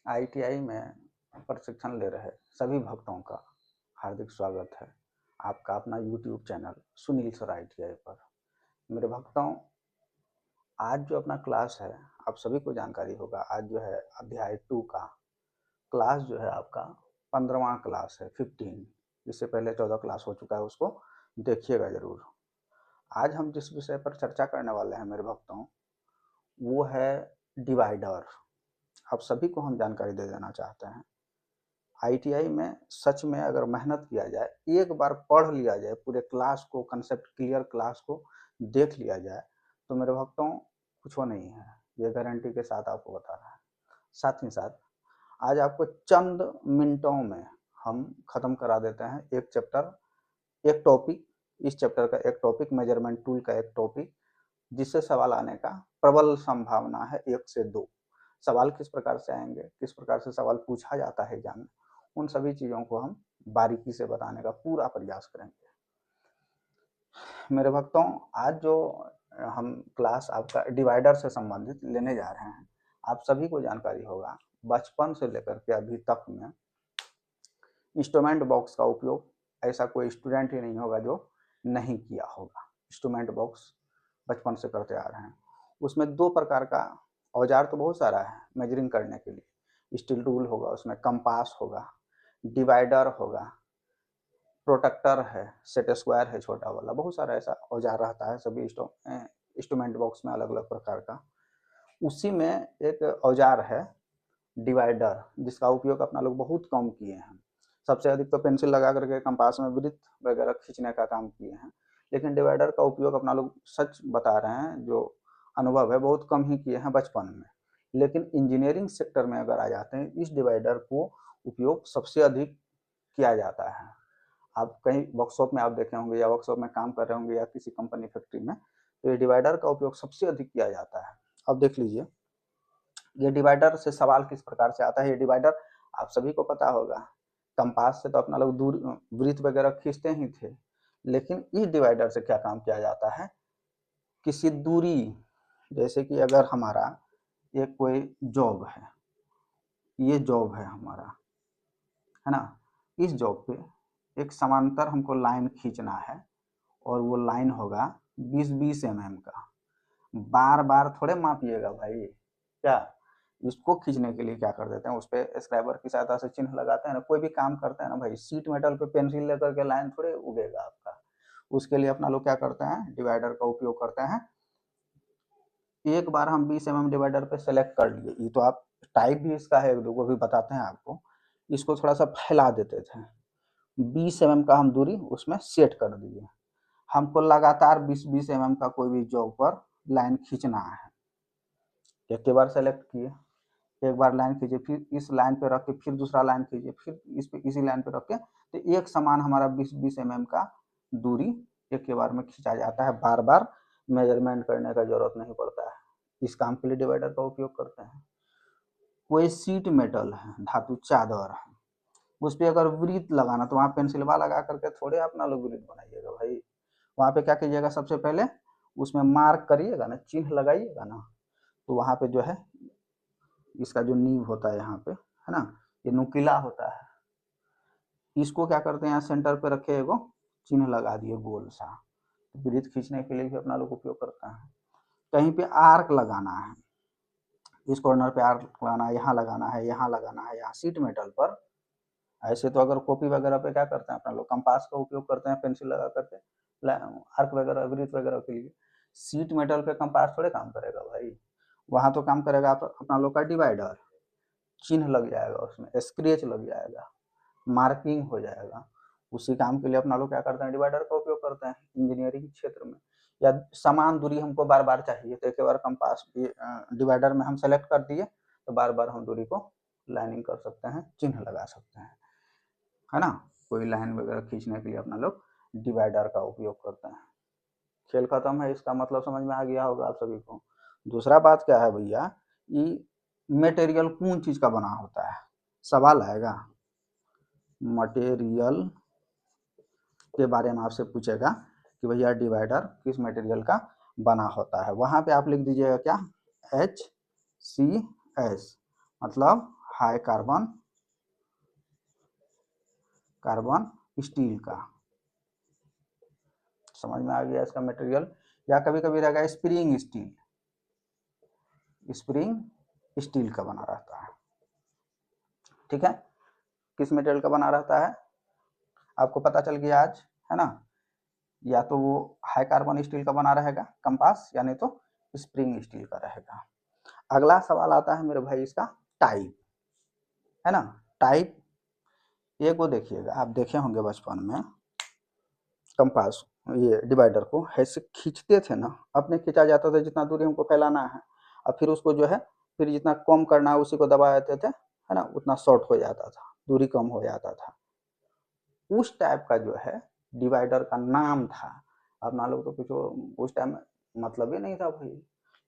ITI में प्रशिक्षण ले रहे सभी भक्तों का हार्दिक स्वागत है आपका अपना YouTube channel Sunil sir ITI पर। मेरे भक्तों, आज जो अपना क्लास है आप सभी को जानकारी होगा, आज जो है अध्याय 2 का क्लास जो है आपका 15वां क्लास है 15। इससे पहले 14 क्लास हो चुका है, उसको देखिएगा जरूर। आज हम जिस विषय पर चर्चा करने वाले हैं मेरे भक्तों, वो है डिवाइडर। आप सभी को हम जानकारी दे देना चाहते हैं, आईटीआई में सच में अगर मेहनत किया जाए, एक बार पढ़ लिया जाए, पूरे क्लास को, कंसेप्ट क्लियर क्लास को देख लिया जाए, तो मेरे भक्तों कुछ वो नहीं है, ये गारंटी के साथ आपको बता रहा है। साथ ही साथ आज आपको चंद मिनटों में हम खत्म करा देते हैं एक चैप्टर, एक टॉपिक, इस चैप्टर का एक टॉपिक, मेजरमेंट टूल का एक टॉपिक, जिससे सवाल आने का प्रबल संभावना है 1 से 2। सवाल किस प्रकार से आएंगे, किस प्रकार से सवाल पूछा जाता है एग्जाम में, उन सभी चीज़ों को हम बारीकी से बताने का पूरा प्रयास करेंगे। मेरे भक्तों, आज जो हम क्लास आपका डिवाइडर से संबंधित लेने जा रहे हैं, आप सभी को जानकारी होगा, बचपन से लेकर के अभी तक में इंस्ट्रूमेंट बॉक्स का उपयोग ऐसा कोई स्टूडेंट ही नहीं होगा जो नहीं किया होगा। इंस्ट्रूमेंट बॉक्स बचपन से करते आ रहे हैं। उसमें 2 प्रकार का औजार तो बहुत सारा है मेजरिंग करने के लिए। स्टील टूल होगा, उसमें कंपास होगा, डिवाइडर होगा, प्रोटेक्टर है, सेट स्क्वायर है छोटा वाला, बहुत सारा ऐसा औजार रहता है सभी इंस्ट्रूमेंट बॉक्स में अलग अलग प्रकार का। उसी में एक औजार है डिवाइडर, जिसका उपयोग अपना लोग बहुत कम किए हैं। सबसे अधिक तो पेंसिल लगा करके कंपास में वृत्त वगैरह खींचने का काम किए हैं, लेकिन डिवाइडर का उपयोग अपना लोग, सच बता रहे हैं, जो अनुभव है, बहुत कम ही किए हैं बचपन में। लेकिन इंजीनियरिंग सेक्टर में अगर आ जाते हैं, इस डिवाइडर को उपयोग सबसे अधिक किया जाता है। आप कहीं वर्कशॉप में आप देखे होंगे, या वर्कशॉप में काम कर रहे होंगे, या किसी कंपनी फैक्ट्री में, तो ये डिवाइडर का उपयोग सबसे अधिक किया जाता है। अब देख लीजिए, ये डिवाइडर से सवाल किस प्रकार से आता है। ये डिवाइडर आप सभी को पता होगा, कंपास से तो अपना लोग दूर वृत्त वगैरह खींचते ही थे, लेकिन इस डिवाइडर से क्या काम किया जाता है, किसी दूरी, जैसे कि अगर हमारा एक कोई जॉब है, ये जॉब है हमारा, है ना, इस जॉब पे एक समांतर हमको लाइन खींचना है, और वो लाइन होगा 20-20 mm का। बार बार थोड़े मापिएगा भाई, क्या इसको खींचने के लिए क्या कर देते हैं, उस पर स्क्राइबर की सहायता से चिन्ह लगाते हैं ना। कोई भी काम करते हैं ना भाई, सीट मेटल पे पेंसिल लेकर के लाइन थोड़े उगेगा आपका। उसके लिए अपना लोग क्या करते हैं, डिवाइडर का उपयोग करते हैं। एक बार हम 20 mm डिवाइडर पे सेलेक्ट कर लिए, ये तो आप टाइप भी इसका है, एक दो को भी बताते हैं आपको। इसको थोड़ा सा फैला देते थे, 20 mm का हम दूरी उसमें सेट कर दिए। हमको लगातार 20-20 mm का कोई भी जॉब पर लाइन खींचना है। एक बार सेलेक्ट किए, एक बार लाइन खींचे, फिर इस लाइन पे रख के फिर दूसरा लाइन खींचे, फिर इस पे इसी लाइन पे रख के, तो एक समान हमारा 20-20 mm का दूरी एक के बार में खींचा जाता है। बार बार मेजरमेंट करने का जरूरत नहीं पड़ता है। इस काम के लिए डिवाइडर का उपयोग करते हैं। कोई सीट मेटल है, धातु चादर है, उस पर अगर वृत्त लगाना, तो वहाँ पेंसिलवा लगा करके थोड़े अपना लोग वृत्त बनाइएगा भाई। वहाँ पे क्या कीजिएगा, सबसे पहले उसमें मार्क करिएगा ना, चिन्ह लगाइएगा ना, तो वहाँ पे जो है इसका जो नींव होता है यहाँ पे, है ना, ये नुकीला होता है। इसको क्या करते हैं, यहाँ सेंटर पे रखे एगो चिन्ह लगा दिए गोल सा, वृत्त खींचने के लिए भी अपना लोग उपयोग करता है। कहीं पे आर्क लगाना है, इस कॉर्नर पे आर्क लगाना है, यहाँ लगाना है, यहाँ लगाना है, यहाँ सीट मेटल पर। ऐसे तो अगर कॉपी वगैरह पे क्या करते हैं अपना लोग, कंपास का उपयोग करते हैं पेंसिल लगा करके आर्क वगैरह वृत्त वगैरह के लिए। सीट मेटल पे कंपास थोड़े काम करेगा भाई, वहाँ तो काम करेगा अपना लोग का डिवाइडर। चिन्ह लग जाएगा, उसमें स्क्रेच लग जाएगा, मार्किंग हो जाएगा। उसी काम के लिए अपना लोग क्या करते हैं, डिवाइडर का उपयोग करते हैं इंजीनियरिंग क्षेत्र में। या समान दूरी हमको बार बार चाहिए, तो एक बार कंपास डिवाइडर में हम सेलेक्ट कर दिए, तो बार बार हम दूरी को लाइनिंग कर सकते हैं, चिन्ह लगा सकते हैं, है ना। कोई लाइन वगैरह खींचने के लिए अपना लोग डिवाइडर का उपयोग करते हैं। खेल खत्म है, इसका मतलब समझ में आ गया होगा आप सभी को। दूसरा बात क्या है भैया, ये मटेरियल कौन चीज का बना होता है, सवाल आएगा। मटेरियल के बारे में आपसे पूछेगा कि भैया डिवाइडर किस मटेरियल का बना होता है। वहां पे आप लिख दीजिएगा क्या, HCS, मतलब हाई कार्बन स्टील का, समझ में आ गया इसका मटेरियल। या कभी कभी रहेगा स्प्रिंग स्टील का बना रहता है, ठीक है। किस मटेरियल का बना रहता है आपको पता चल गया आज, है ना। या तो वो हाई कार्बन स्टील का बना रहेगा कंपास, या नहीं तो स्प्रिंग स्टील का रहेगा। अगला सवाल आता है मेरे भाई इसका टाइप, है ना। टाइप एक वो देखिएगा, आप देखे होंगे बचपन में कंपास ये डिवाइडर को ऐसे खींचते थे ना, अपने खींचा जाता था जितना दूरी हमको फैलाना है, और फिर उसको जो है फिर जितना कम करना है उसी को दबा देते थे, है ना, उतना शॉर्ट हो जाता था, दूरी कम हो जाता था। उस टाइप का जो है डिवाइडर का नाम था, अपना लोग तो कुछ उस टाइम मतलब ही नहीं था भाई,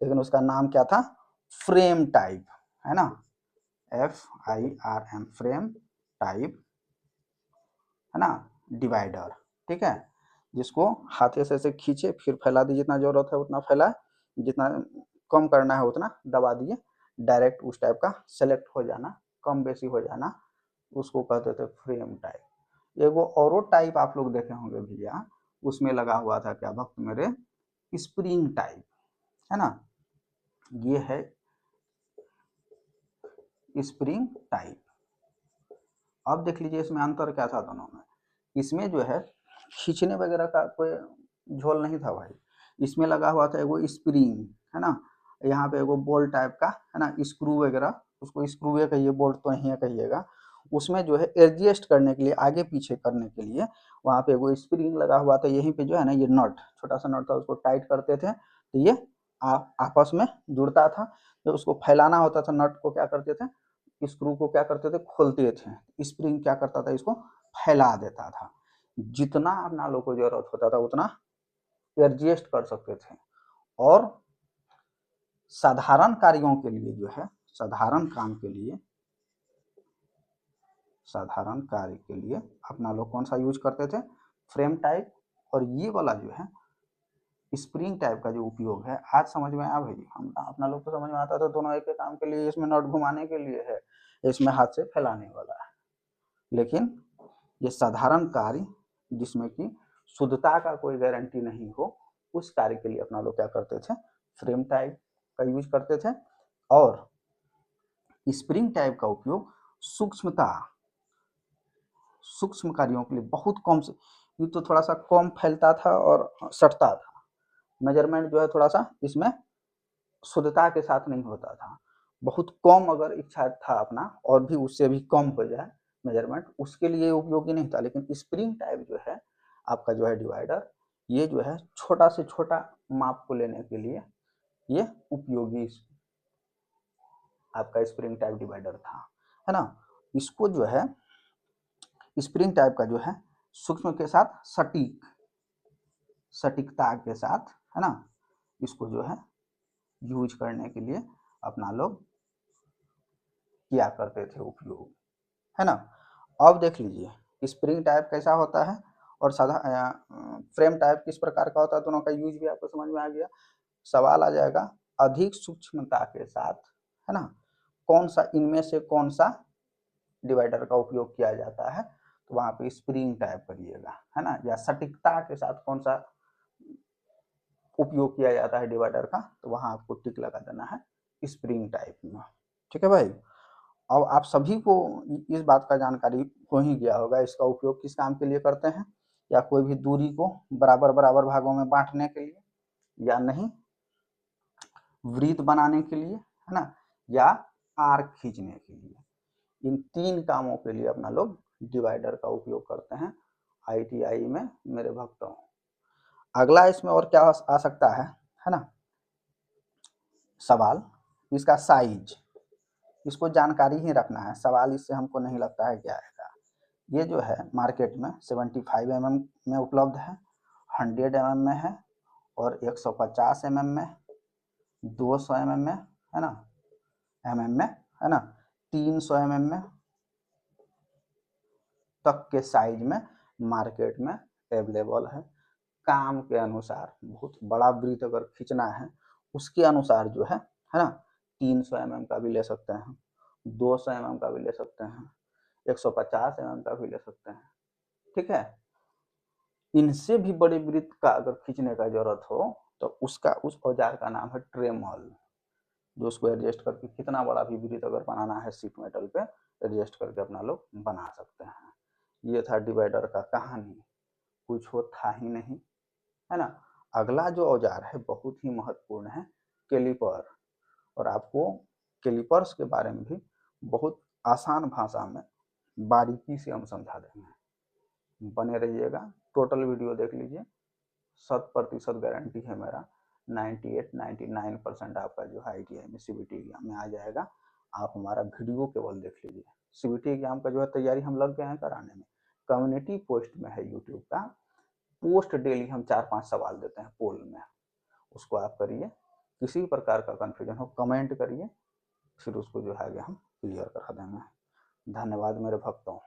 लेकिन उसका नाम क्या था, फ्रेम टाइप, है ना, FIRM, फ्रेम टाइप, है ना, डिवाइडर, ठीक है। जिसको हाथे से खींचे फिर फैला दिए, जितना जरूरत है उतना फैला, जितना कम करना है उतना दबा दिए, डायरेक्ट उस टाइप का सेलेक्ट हो जाना, कम बेसी हो जाना, उसको कहते थे फ्रेम टाइप। एगो औरो टाइप आप लोग देखे होंगे भैया, उसमें लगा हुआ था क्या भक्त मेरे, स्प्रिंग टाइप, है ना, ये है स्प्रिंग टाइप। अब देख लीजिए इसमें अंतर क्या था दोनों में। इसमें जो है खींचने वगैरह का कोई झोल नहीं था भाई, इसमें लगा हुआ था एगो स्प्रिंग, है ना, यहाँ पे एगो बोल्ट टाइप का, है ना, स्क्रू वगैरह, उसको स्क्रू कहिए, बोल्ट तो नहीं कहिएगा। उसमें जो है एडजस्ट करने के लिए, आगे पीछे करने के लिए वहाँ पे एगो स्प्रिंग लगा हुआ था। यहीं पे जो है ना ये नट, छोटा सा नट था, उसको टाइट करते थे तो ये आपस में जुड़ता था। जब उसको फैलाना होता था नट को क्या करते थे, स्क्रू को क्या करते थे, खोलते थे, स्प्रिंग क्या करता था, इसको फैला देता था। जितना अपना लोग को जरूरत होता था उतना एडजस्ट कर सकते थे। और साधारण कार्यों के लिए जो है, साधारण काम के लिए, साधारण कार्य के लिए अपना लोग कौन सा यूज करते थे, फ्रेम टाइप। और ये वाला जो है स्प्रिंग टाइप का जो उपयोग है, आज समझ में आया भाई, हम अपना लोग तो समझ में आता था दोनों एक काम के लिए, इसमें नट घुमाने के लिए है, इसमें हाथ से फैलाने वाला है। लेकिन ये साधारण कार्य जिसमें कि शुद्धता का कोई गारंटी नहीं हो, उस कार्य के लिए अपना लोग क्या करते थे, फ्रेम टाइप का यूज करते थे। और स्प्रिंग टाइप का उपयोग सूक्ष्म कार्यों के लिए बहुत कम से, ये तो थोड़ा सा कम फैलता था और सटता था, मेजरमेंट जो है थोड़ा सा इसमें शुद्धता के साथ नहीं होता था, बहुत कम अगर इच्छा था अपना और भी उससे भी कम हो जाए मेजरमेंट, उसके लिए उपयोगी नहीं था। लेकिन स्प्रिंग टाइप जो है आपका जो है डिवाइडर, ये जो है छोटा से छोटा माप को लेने के लिए ये उपयोगी आपका स्प्रिंग टाइप डिवाइडर था, है ना। इसको जो है स्प्रिंग टाइप का जो है सूक्ष्म के साथ सटीकता के साथ, है ना, इसको जो है यूज करने के लिए अपना लोग किया करते थे उपयोग, है ना। अब देख लीजिए स्प्रिंग टाइप कैसा होता है और साधा फ्रेम टाइप किस प्रकार का होता है, दोनों का यूज भी आपको समझ में आ गया। सवाल आ जाएगा अधिक सूक्ष्मता के साथ, है ना, कौन सा इनमें से कौन सा डिवाइडर का उपयोग किया जाता है, तो वहां पे स्प्रिंग टाइप करिएगा, है ना। या सटीकता के साथ कौन सा उपयोग किया जाता है डिवाइडर का, तो वहां आपको टिक लगा देना है स्प्रिंग टाइप में, ठीक है भाई। अब आप सभी को इस बात का जानकारी हो ही गया होगा, इसका उपयोग किस काम के लिए करते हैं, या कोई भी दूरी को बराबर बराबर भागों में बांटने के लिए, या नहीं वृत्त बनाने के लिए, है ना, या आर्क खींचने के लिए। इन तीन कामों के लिए अपना लोग डिवाइडर का उपयोग करते हैं ITI में मेरे भक्तों। अगला इसमें और क्या आ सकता है ना, सवाल इसका साइज, इसको जानकारी ही रखना है, सवाल इससे हमको नहीं लगता है क्या आएगा। ये जो है मार्केट में 75 mm में उपलब्ध है, 100 mm में है, और 150 mm में, 200 mm में, है ना, में, है ना, 300 mm में तक के साइज में मार्केट में अवेलेबल है। काम के अनुसार बहुत बड़ा वृत्त अगर खींचना है उसके अनुसार जो है ना, 300 mm का भी ले सकते हैं, 200 mm का भी ले सकते हैं, 150 mm का भी ले सकते हैं, ठीक है। इनसे भी बड़े वृत्त का अगर खींचने का जरूरत हो तो उसका उस औजार का नाम है ट्रेमल, जो उसको एडजस्ट करके कितना बड़ा भी वृत्त अगर बनाना है सीट मेटल पे एडजस्ट करके अपना लोग बना सकते हैं। ये था डिवाइडर का कहानी, कुछ हो था ही नहीं, है ना। अगला जो औजार है बहुत ही महत्वपूर्ण है, कैलिपर। और आपको कैलिपर्स के बारे में भी बहुत आसान भाषा में बारीकी से हम समझा देंगे, बने रहिएगा, टोटल वीडियो देख लीजिए। 100% गारंटी है मेरा, 98-99% आपका जो है ITI में CBT एग्जाम में आ जाएगा। आप हमारा वीडियो केवल देख लीजिए। CBT एग्जाम का जो है तैयारी हम लग गए हैं कराने में, कम्युनिटी पोस्ट में है यूट्यूब का, पोस्ट डेली हम 4-5 सवाल देते हैं पोल में, उसको आप करिए। किसी प्रकार का कन्फ्यूजन हो कमेंट करिए, फिर उसको जो है आगे हम क्लियर करा देंगे। धन्यवाद मेरे भक्तों।